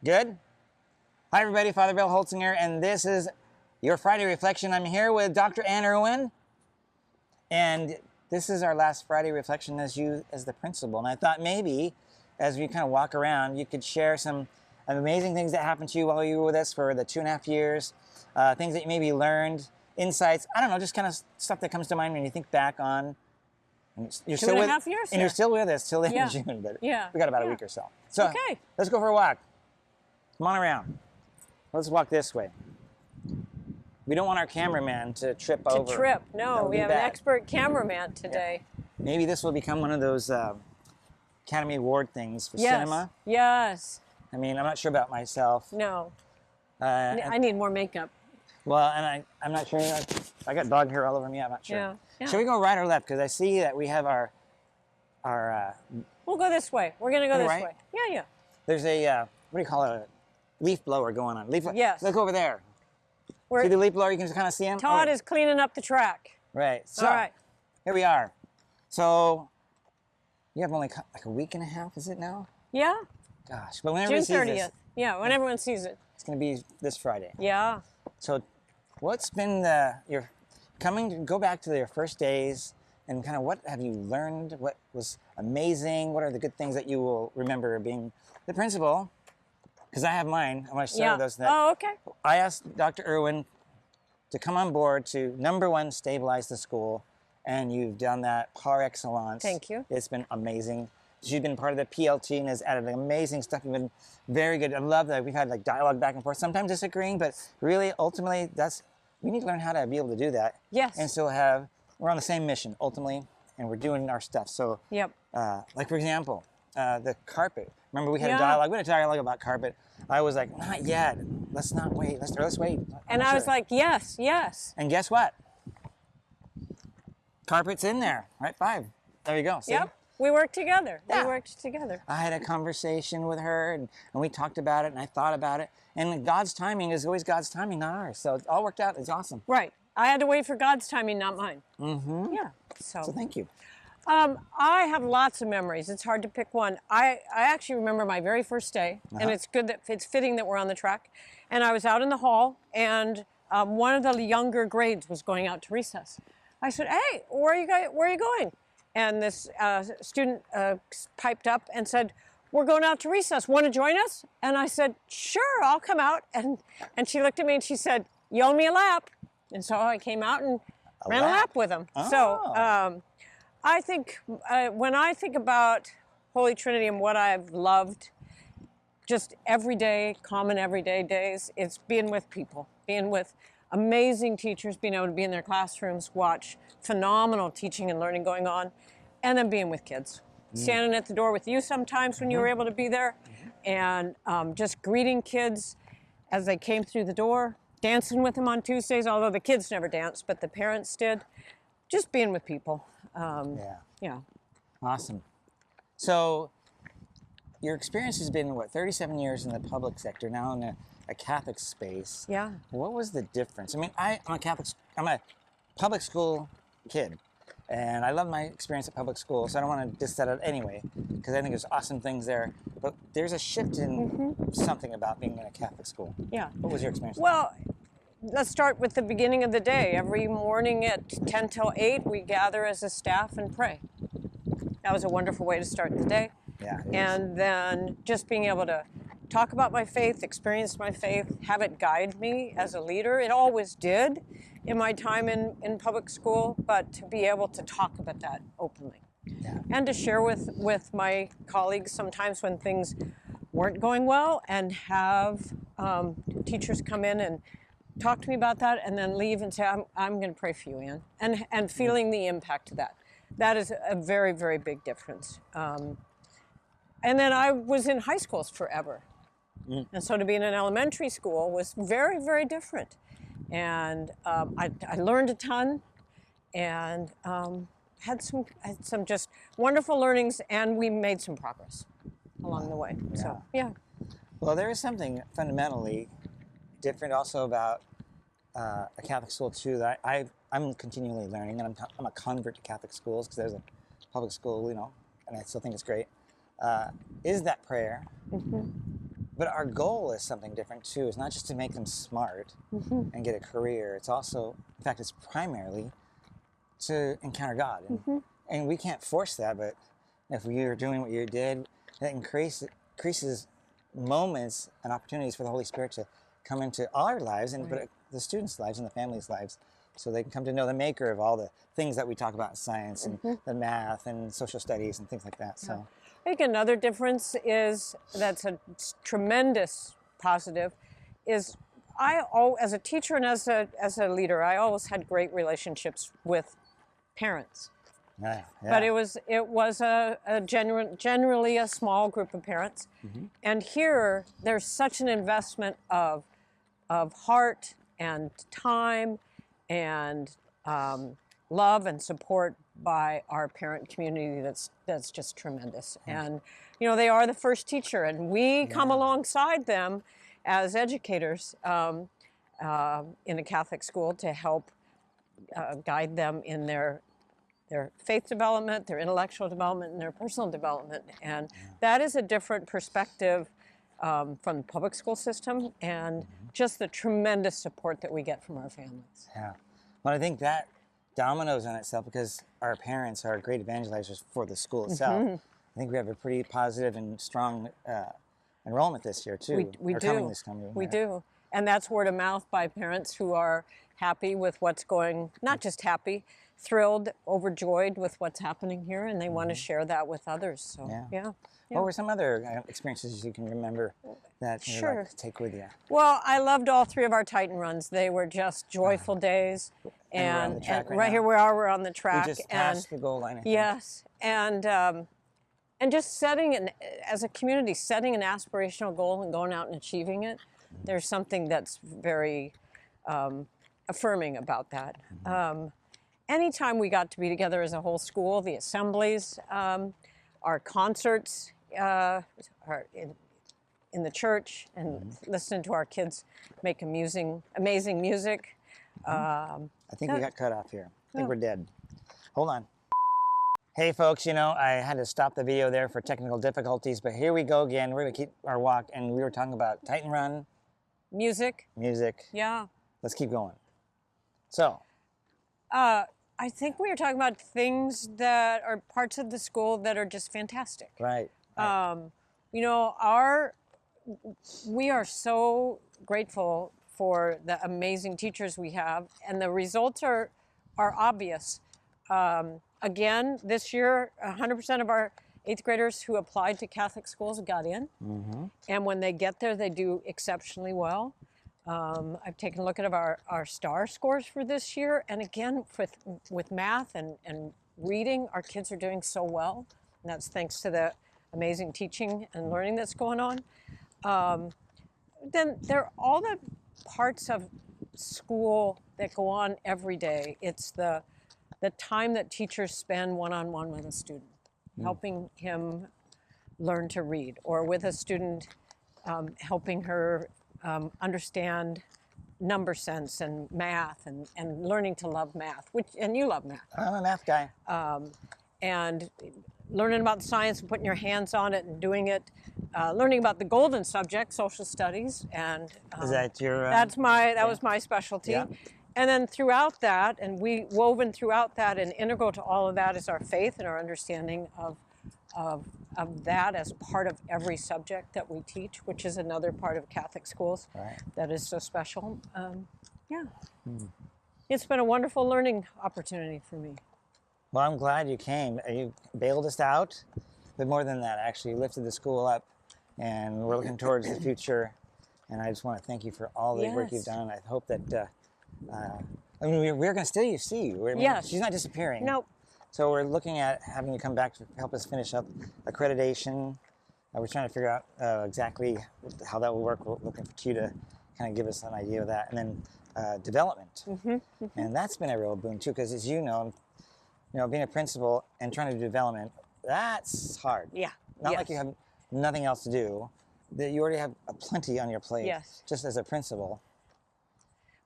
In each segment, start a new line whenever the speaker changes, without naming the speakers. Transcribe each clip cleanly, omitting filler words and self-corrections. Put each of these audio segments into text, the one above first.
Good? Hi everybody, Father Bill Holtzinger, and this is your Friday Reflection. I'm here with Dr. Erwin, and this is our last Friday Reflection as the principal. And I thought maybe, as we kind of walk around, you could share some amazing things that happened to you while you were with us for the 2.5 years, things that you maybe learned, insights, I don't know, just kind of stuff that comes to mind when you think back on.
You're still 2.5 years,
and you're still with us till the end
Yeah.
of June, but
Yeah.
we got about a week or so. So
Okay.
let's go for a walk. Come on around. Let's walk this way. We don't want our cameraman to trip over.
To trip. No, we have an expert cameraman today.
Yeah. Maybe this will become one of those Academy Award things for cinema.
Yes.
I mean, I'm not sure about myself.
No. I need more makeup.
Well, and I'm not sure. I got dog hair all over me. I'm not sure.
Yeah.
Should we go right or left? Because I see that we have our
We'll go this way. We're going to go this
right?
way. Yeah.
There's a, what do you call it? A leaf blower going on.
Yes.
Look over there. See the leaf blower? You can just kind of see him?
Todd is cleaning up the track.
Right. So,
all right.
Here we are. So, you have only like a week and a half, is it now?
Yeah.
Gosh. But whenever
June
you see
30th.
this,
Yeah, when everyone sees it.
it's going to be this Friday.
Yeah.
So, what's been go back to your first days and kind of what have you learned? What was amazing? What are the good things that you will remember being the principal? Because I have mine. I want to share those.
Oh, okay.
I asked Dr. Erwin to come on board to, number one, stabilize the school, and you've done that par excellence.
Thank you.
It's been amazing. She's been part of the PLT and has added amazing stuff. You've been very good. I love that we've had like dialogue back and forth, sometimes disagreeing, but really, ultimately, we need to learn how to be able to do that.
Yes.
And still we're on the same mission, ultimately, and we're doing our stuff. So,
Yep.
like for example, the carpet. Remember we had a dialogue. We had a dialogue about carpet. I was like, not yet. Let's not wait. Let's wait.
And I was like, yes.
And guess what? Carpet's in there. Right, 5. There you go. See?
Yep. We worked together.
Yeah.
We worked together.
I had a conversation with her, and we talked about it, and I thought about it. And God's timing is always God's timing, not ours. So it all worked out. It's awesome.
Right. I had to wait for God's timing, not mine.
Mm-hmm.
Yeah.
So thank you.
I have lots of memories. It's hard to pick one. I actually remember my very first day, and it's fitting that we're on the track. And I was out in the hall, and one of the younger grades was going out to recess. I said, "Hey, where are you going?" And this student piped up and said, "We're going out to recess. Want to join us?" And I said, "Sure, I'll come out." And she looked at me and she said, "You owe me a lap." And so I came out and ran a lap with him.
Oh.
So I think when I think about Holy Trinity and what I've loved, just common everyday days, it's being with people, being with amazing teachers, being able to be in their classrooms, watch phenomenal teaching and learning going on, and then being with kids. Standing at the door with you sometimes when you were able to be there, and just greeting kids as they came through the door, dancing with them on Tuesdays, although the kids never danced, but the parents did. Just being with people. Yeah.
Awesome. So your experience has been, 37 years in the public sector, now in a Catholic space.
Yeah.
What was the difference? I mean, I'm a public school kid, and I love my experience at public school, so I don't want to diss that out anyway, because I think there's awesome things there. But there's a shift in something about being in a Catholic school.
Yeah.
What was your experience?
Well, let's start with the beginning of the day. Every morning at 10 till 8, we gather as a staff and pray. That was a wonderful way to start the day.
Yeah.
And then just being able to talk about my faith, experience my faith, have it guide me as a leader. It always did in my time in public school, but to be able to talk about that openly.
Yeah.
And to share with my colleagues sometimes when things weren't going well, and have teachers come in and talk to me about that, and then leave and say, I'm going to pray for you, Ann. And feeling the impact of that. That is a very, very big difference. And then I was in high schools forever. And so to be in an elementary school was very, very different. And I learned a ton, and had some just wonderful learnings, and we made some progress along the way.
Yeah.
So, yeah.
Well, there is something fundamentally different also about a Catholic school too that I'm continually learning, and I'm a convert to Catholic schools because there's a public school, and I still think it's great. Is that prayer, But our goal is something different too. It's not just to make them smart and get a career. It's also, in fact, it's primarily to encounter God. And we can't force that, but if you're doing what you did, that increases moments and opportunities for the Holy Spirit to come into our lives and but the students' lives and the families' lives, so they can come to know the maker of all the things that we talk about in science and the math and social studies and things like that. So
I think another difference is that's a tremendous positive is as a teacher and as a leader, I always had great relationships with parents. But it was generally a small group of parents, and here there's such an investment of heart and time and love and support by our parent community that's just tremendous. And you know, they are the first teacher, and we come alongside them as educators in a Catholic school to help guide them in their faith development, their intellectual development, and their personal development. And that is a different perspective from the public school system, and just the tremendous support that we get from our families.
Yeah. Well, I think that dominoes on itself because our parents are great evangelizers for the school itself. I think we have a pretty positive and strong enrollment this year too.
We do. We do. And that's word of mouth by parents who are happy with what's going, not just happy, thrilled, overjoyed with what's happening here, and they want to share that with others. So, yeah.
What were some other experiences you can remember that you'd like to take with you?
Well, I loved all three of our Titan runs. They were just joyful days. And right here we are, we're on the track.
We just passed the goal line, I think.
Yes. And just setting, as a community, setting an aspirational goal and going out and achieving it, there's something that's very affirming about that. Anytime we got to be together as a whole school, the assemblies, our concerts are in the church, and listening to our kids make amazing music.
I think we got cut off here. I think we're dead. Hold on. Hey folks, you know, I had to stop the video there for technical difficulties, but here we go again. We're gonna keep our walk, and we were talking about Titan Run. Music.
Yeah.
Let's keep going. So.
I think we were talking about things that are parts of the school that are just fantastic.
Right.
You know, we are so grateful for the amazing teachers we have, and the results are obvious. Again, this year, 100% of our 8th graders who applied to Catholic schools got in, and when they get there, they do exceptionally well. I've taken a look at our STAR scores for this year, and again, with math and reading, our kids are doing so well, and that's thanks to the amazing teaching and learning that's going on. Then there are all the parts of school that go on every day. It's the time that teachers spend one-on-one with a student, helping him learn to read, or with a student, helping her understand number sense and math and learning to love math, and you love math.
I'm a math guy.
And learning about science and putting your hands on it and doing it, learning about the golden subject, social studies, and
is that your?
That was my specialty. Yeah. And then throughout that, and woven throughout that, and integral to all of that is our faith and our understanding of that as part of every subject that we teach, which is another part of Catholic schools that is so special. It's been a wonderful learning opportunity for me.
Well, I'm glad you came. You bailed us out, but more than that, actually, you lifted the school up, and we're looking towards the future. And I just want to thank you for all the work you've done. I hope that, I mean, we're going to still see you. I mean, she's not disappearing.
Nope.
So we're looking at having you come back to help us finish up accreditation. We're trying to figure out exactly how that will work. We're looking for you to kind of give us an idea of that. And then development. And that's been a real boon too, because as you know, being a principal and trying to do development, that's hard.
Yeah.
Not like you have nothing else to do. That you already have plenty on your plate. Just as a principal.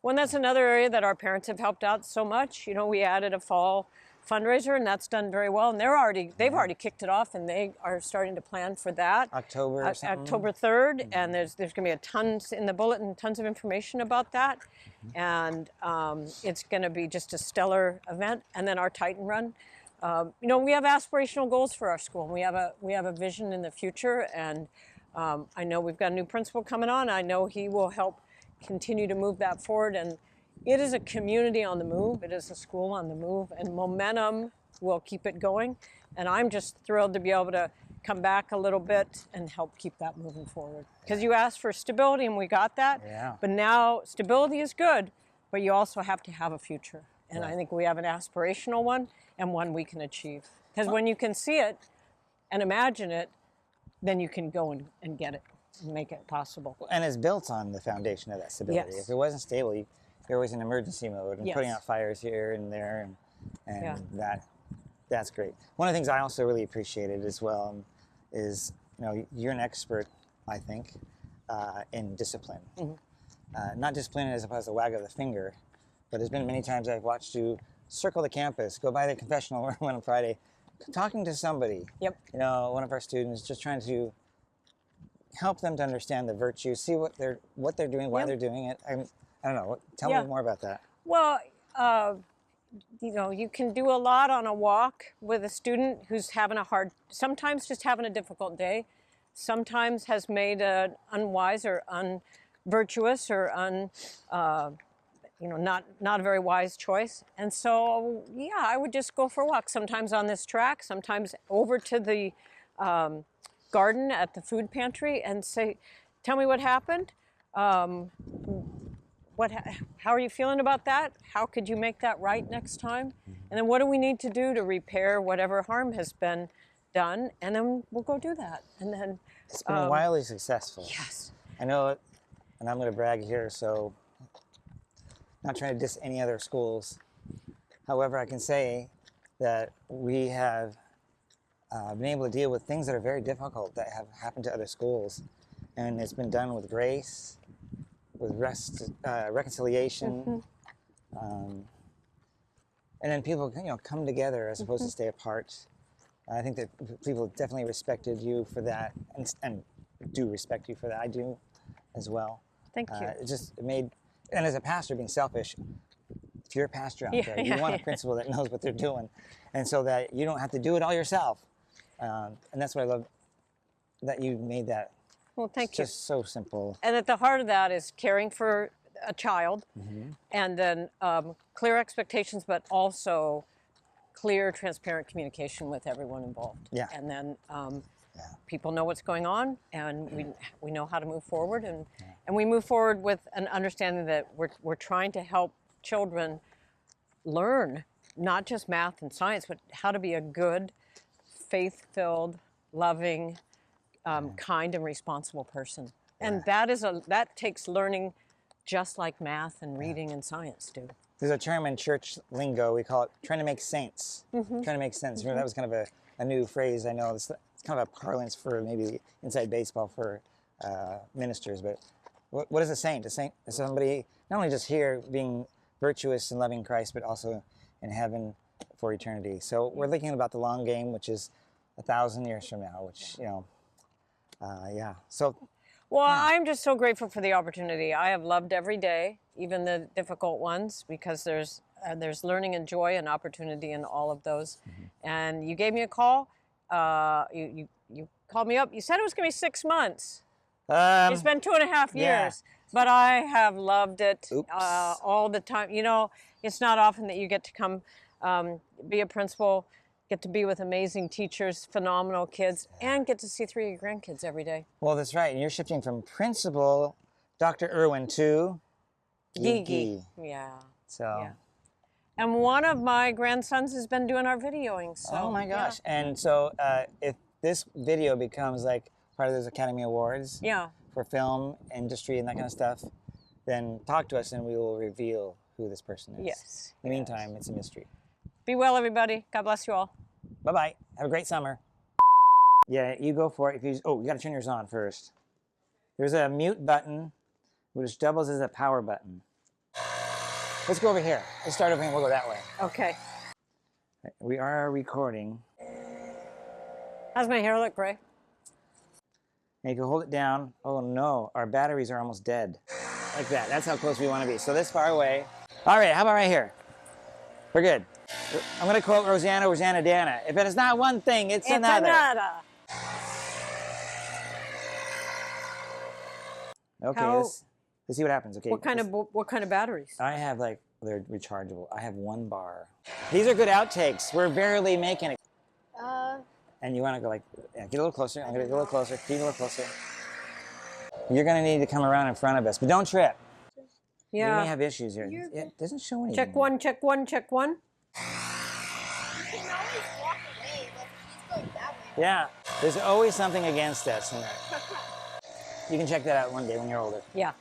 Well, that's another area that our parents have helped out so much. You know, we added a fall fundraiser, and that's done very well. And they've already kicked it off, and they are starting to plan for that.
October or something?
October 3rd, and there's going to be tons in the bulletin, tons of information about that, and it's going to be just a stellar event. And then our Titan Run. You know, we have aspirational goals for our school. We have a vision in the future, and I know we've got a new principal coming on. I know he will help continue to move that forward. And it is a community on the move. It is a school on the move, and momentum will keep it going. And I'm just thrilled to be able to come back a little bit and help keep that moving forward. Because you asked for stability, and we got that.
Yeah.
But now stability is good, but you also have to have a future. And I think we have an aspirational one and one we can achieve. Because when you can see it and imagine it, then you can go and get it and make it possible.
And it's built on the foundation of that stability.
Yes.
If it wasn't stable, you're always in emergency mode and
Yes.
putting out fires here and there, and
Yeah.
that's great. One of the things I also really appreciated as well is, you know, you're an expert, I think, in discipline. Not discipline as opposed to wag of the finger, but there's been many times I've watched you circle the campus, go by the confessional room on Friday, talking to somebody.
Yep.
You know, one of our students, just trying to help them to understand the virtue, see what they're doing, why they're doing it. I don't know. Tell me more about that.
Well, you know, you can do a lot on a walk with a student who's sometimes just having a difficult day, sometimes has made an unwise or unvirtuous or you know, not a very wise choice. And so, yeah, I would just go for a walk, sometimes on this track, sometimes over to the garden at the food pantry and say, tell me what happened. How are you feeling about that? How could you make that right next time? And then what do we need to do to repair whatever harm has been done? And then we'll go do that. And then
It's been wildly successful.
yes.
I know it, and I'm going to brag here, so not trying to diss any other schools. However, I can say that we have been able to deal with things that are very difficult that have happened to other schools. And it's been done with grace, with reconciliation. And then people, you know, come together as opposed to stay apart. I think that people definitely respected you for that, and do respect you for that. I do as well.
Thank you.
It made, and as a pastor, being selfish, if you're a pastor out there, you want a principal that knows what they're doing, and so that you don't have to do it all yourself. And that's what I love, that you made that.
Well, thank you.
Just so simple.
And at the heart of that is caring for a child, and then clear expectations, but also clear, transparent communication with everyone involved.
Yeah.
And then people know what's going on, and we know how to move forward, and we move forward with an understanding that we're trying to help children learn not just math and science, but how to be a good, faith-filled, loving, kind and responsible person. And that takes learning just like math and reading and science do.
There's a term in church lingo, we call it trying to make saints. Trying to make sense. That was kind of a new phrase. I know it's kind of a parlance for maybe inside baseball for ministers, but what is a saint? A saint is somebody not only just here being virtuous and loving Christ, but also in heaven for eternity. So we're thinking about the long game, which is 1,000 years from now, which, you know, yeah. So.
Well, I'm just so grateful for the opportunity. I have loved every day, even the difficult ones, because there's learning and joy and opportunity in all of those. And you gave me a call. You called me up. You said it was going to be 6 months. It's been 2.5 years. But I have loved it all the time. You know, it's not often that you get to come be a principal, get to be with amazing teachers, phenomenal kids, and get to see 3 of your grandkids every day.
Well, that's right. And you're shifting from Principal Dr. Erwin to Gigi.
Yeah.
So.
Yeah. And one of my grandsons has been doing our videoing. So,
oh my gosh. And so if this video becomes like part of those Academy Awards for film industry and that kind of stuff, then talk to us and we will reveal who this person is.
Yes.
In the meantime, it's a mystery.
Be well, everybody. God bless you all.
Bye-bye. Have a great summer. Yeah, you go for it. You got to turn yours on first. There's a mute button, which doubles as a power button. Let's go over here. Let's start over here and we'll go that way.
Okay.
We are recording.
How's my hair look, Gray?
And you can hold it down. Oh no, our batteries are almost dead. Like that. That's how close we want to be. So this far away. All right, how about right here? We're good. I'm going to quote Rosanna Dana. If it is not one thing, it's another. Okay,
How-
let's see what happens. Okay.
What kind of batteries?
I have like, they're rechargeable. I have 1 bar. These are good outtakes. We're barely making it. And you want to go like, yeah, get a little closer. I'm going to get a little closer. Keep a little closer. You're going to need to come around in front of us, but don't trip.
Yeah.
We may have issues here. It doesn't show anything.
Check one, check one, check one.
You can always walk away, but he's going that way.
Yeah, there's always something against us. You can check that out one day when you're older.
Yeah.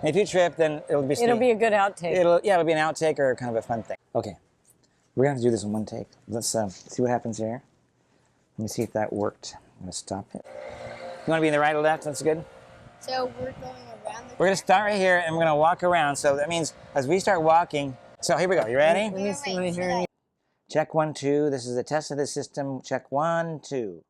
And if you trip, then it'll be
It'll be a good outtake.
it'll be an outtake or kind of a fun thing. Okay, we're gonna have to do this in one take. Let's see what happens here. Let me see if that worked. I'm gonna stop it. You want to be in the right or left? That's good.
So we're going around the
We're gonna start right here, and we're gonna walk around. So that means as we start walking. So here we go. You ready?
Let me see my hair.
Check 1, 2. This is a test of the system. Check 1, 2.